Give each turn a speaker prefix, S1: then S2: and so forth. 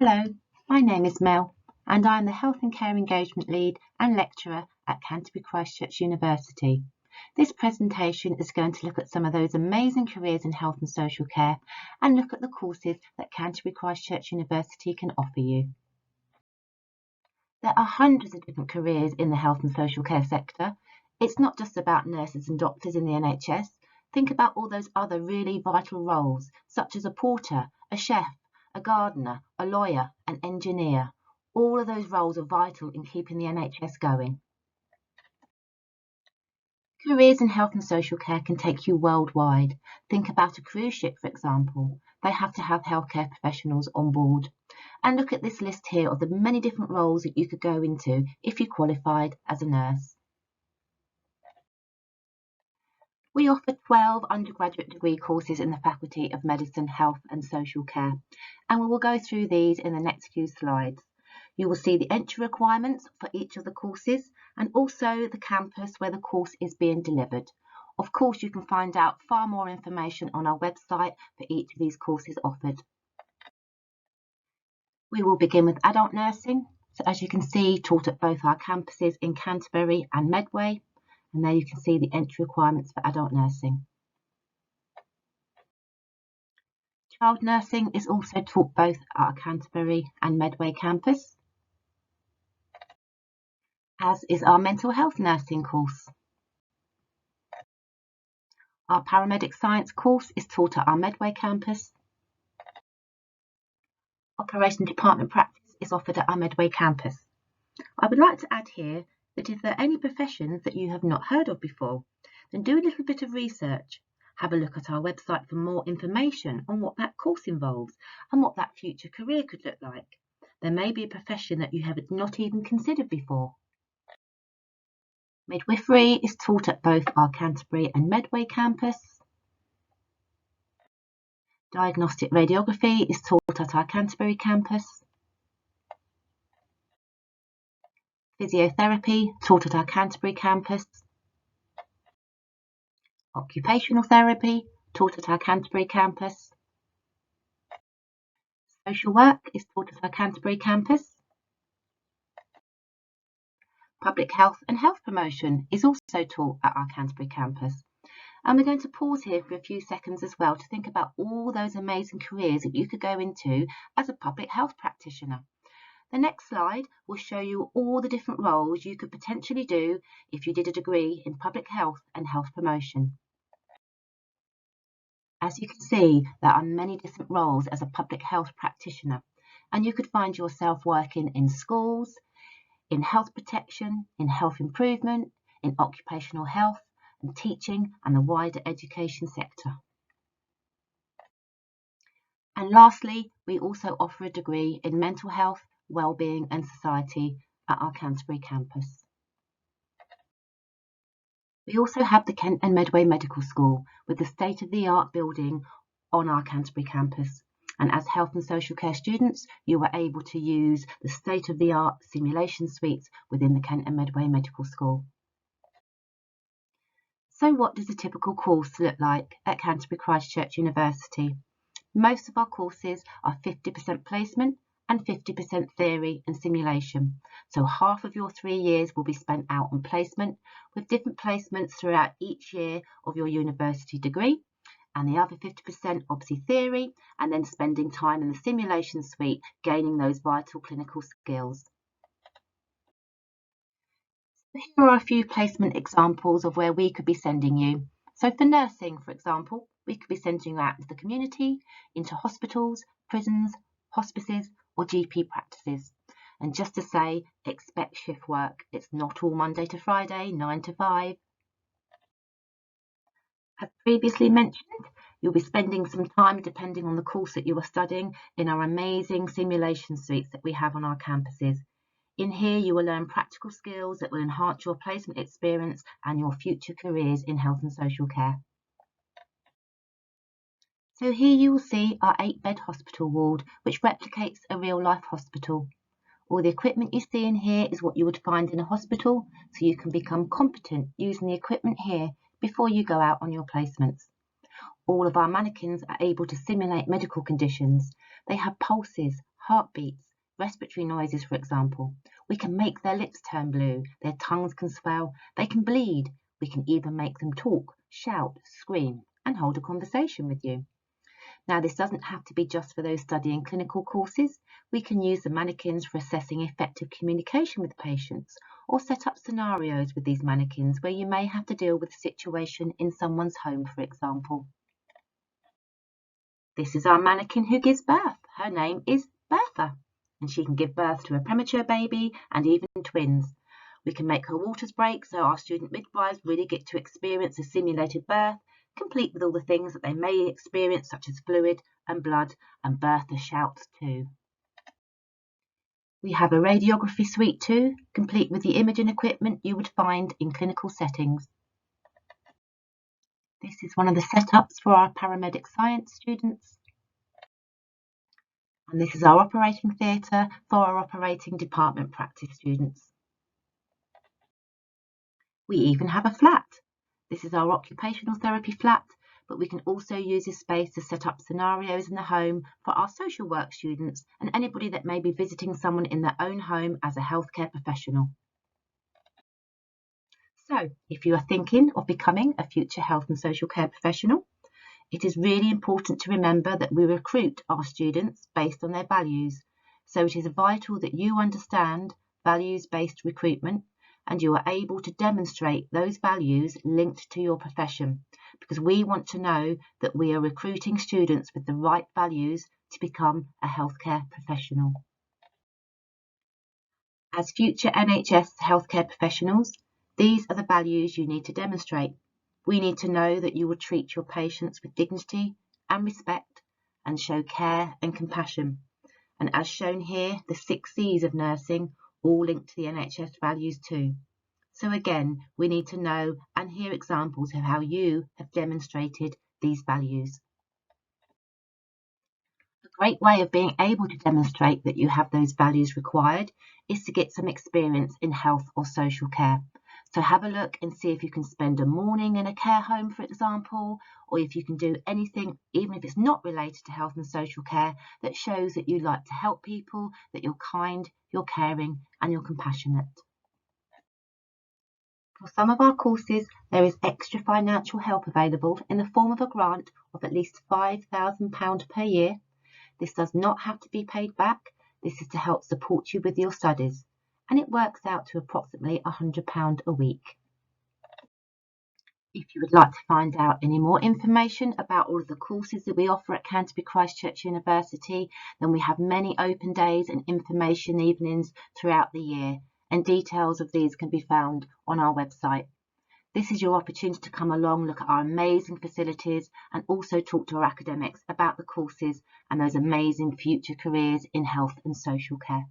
S1: Hello, my name is Mel and I'm the Health and Care Engagement Lead and Lecturer at Canterbury Christ Church University. This presentation is going to look at some of those amazing careers in health and social care and look at the courses that Canterbury Christ Church University can offer you. There are hundreds of different careers in the health and social care sector. It's not just about nurses and doctors in the NHS. Think about all those other really vital roles, such as a porter, a chef, a gardener, a lawyer, an engineer. All of those roles are vital in keeping the NHS going. Careers in health and social care can take you worldwide. Think about a cruise ship, for example. They have to have healthcare professionals on board. And look at this list here of the many different roles that you could go into if you qualified as a nurse. We offer 12 undergraduate degree courses in the Faculty of Medicine, Health and Social Care, and we will go through these in the next few slides. You will see the entry requirements for each of the courses and also the campus where the course is being delivered. Of course, you can find out far more information on our website for each of these courses offered. We will begin with adult nursing. So as you can see, taught at both our campuses in Canterbury and Medway. And there you can see the entry requirements for adult nursing. Child nursing is also taught both at our Canterbury and Medway campus, as is our mental health nursing course. Our paramedic science course is taught at our Medway campus. Operation department practice is offered at our Medway campus. I would like to add here that if there are any professions that you have not heard of before, then do a little bit of research. Have a look at our website for more information on what that course involves and what that future career could look like. There may be a profession that you have not even considered before. Midwifery is taught at both our Canterbury and Medway campus. Diagnostic radiography is taught at our Canterbury campus. Physiotherapy taught at our Canterbury campus. Occupational therapy taught at our Canterbury campus. Social work is taught at our Canterbury campus. Public health and health promotion is also taught at our Canterbury campus. And we're going to pause here for a few seconds as well to think about all those amazing careers that you could go into as a public health practitioner. The next slide will show you all the different roles you could potentially do if you did a degree in public health and health promotion. As you can see, there are many different roles as a public health practitioner, and you could find yourself working in schools, in health protection, in health improvement, in occupational health, and teaching and the wider education sector. And lastly, we also offer a degree in mental health, wellbeing and society at our Canterbury campus. We also have the Kent and Medway Medical School with the state-of-the-art building on our Canterbury campus. And as health and social care students, you were able to use the state-of-the-art simulation suites within the Kent and Medway Medical School. So what does a typical course look like at Canterbury Christ Church University? Most of our courses are 50% placement and 50% theory and simulation. So half of your 3 years will be spent out on placement, with different placements throughout each year of your university degree, and the other 50% obviously theory, and then spending time in the simulation suite, gaining those vital clinical skills. So here are a few placement examples of where we could be sending you. So for nursing, for example, we could be sending you out into the community, into hospitals, prisons, hospices, or GP practices. And just to say, expect shift work. It's not all Monday to Friday, 9 to 5. As previously mentioned, you'll be spending some time, depending on the course that you are studying, in our amazing simulation suites that we have on our campuses. In here, you will learn practical skills that will enhance your placement experience and your future careers in health and social care. So here you will see our 8-bed hospital ward, which replicates a real-life hospital. All the equipment you see in here is what you would find in a hospital, so you can become competent using the equipment here before you go out on your placements. All of our mannequins are able to simulate medical conditions. They have pulses, heartbeats, respiratory noises, for example. We can make their lips turn blue, their tongues can swell, they can bleed. We can even make them talk, shout, scream, and hold a conversation with you. Now, this doesn't have to be just for those studying clinical courses. We can use the mannequins for assessing effective communication with patients, or set up scenarios with these mannequins where you may have to deal with a situation in someone's home, for example. This is our mannequin who gives birth. Her name is Bertha, and she can give birth to a premature baby and even twins. We can make her waters break so our student midwives really get to experience a simulated birth, complete with all the things that they may experience, such as fluid and blood, and Bertha shouts too. We have a radiography suite too, complete with the imaging equipment you would find in clinical settings. This is one of the setups for our paramedic science students. And this is our operating theatre for our operating department practice students. We even have a flat. This is our occupational therapy flat, but we can also use this space to set up scenarios in the home for our social work students and anybody that may be visiting someone in their own home as a healthcare professional. So, if you are thinking of becoming a future health and social care professional, it is really important to remember that we recruit our students based on their values. So it is vital that you understand values-based recruitment and you are able to demonstrate those values linked to your profession, because we want to know that we are recruiting students with the right values to become a healthcare professional. As future NHS healthcare professionals, these are the values you need to demonstrate. We need to know that you will treat your patients with dignity and respect and show care and compassion. And as shown here, the 6 C's of nursing all linked to the NHS values too. So again, we need to know and hear examples of how you have demonstrated these values. A great way of being able to demonstrate that you have those values required is to get some experience in health or social care. So have a look and see if you can spend a morning in a care home, for example, or if you can do anything, even if it's not related to health and social care, that shows that you like to help people, that you're kind, you're caring, and you're compassionate. For some of our courses, there is extra financial help available in the form of a grant of at least £5,000 per year. This does not have to be paid back. This is to help support you with your studies, and it works out to approximately £100 a week. If you would like to find out any more information about all of the courses that we offer at Canterbury Christ Church University, then we have many open days and information evenings throughout the year, and details of these can be found on our website. This is your opportunity to come along, look at our amazing facilities, and also talk to our academics about the courses and those amazing future careers in health and social care.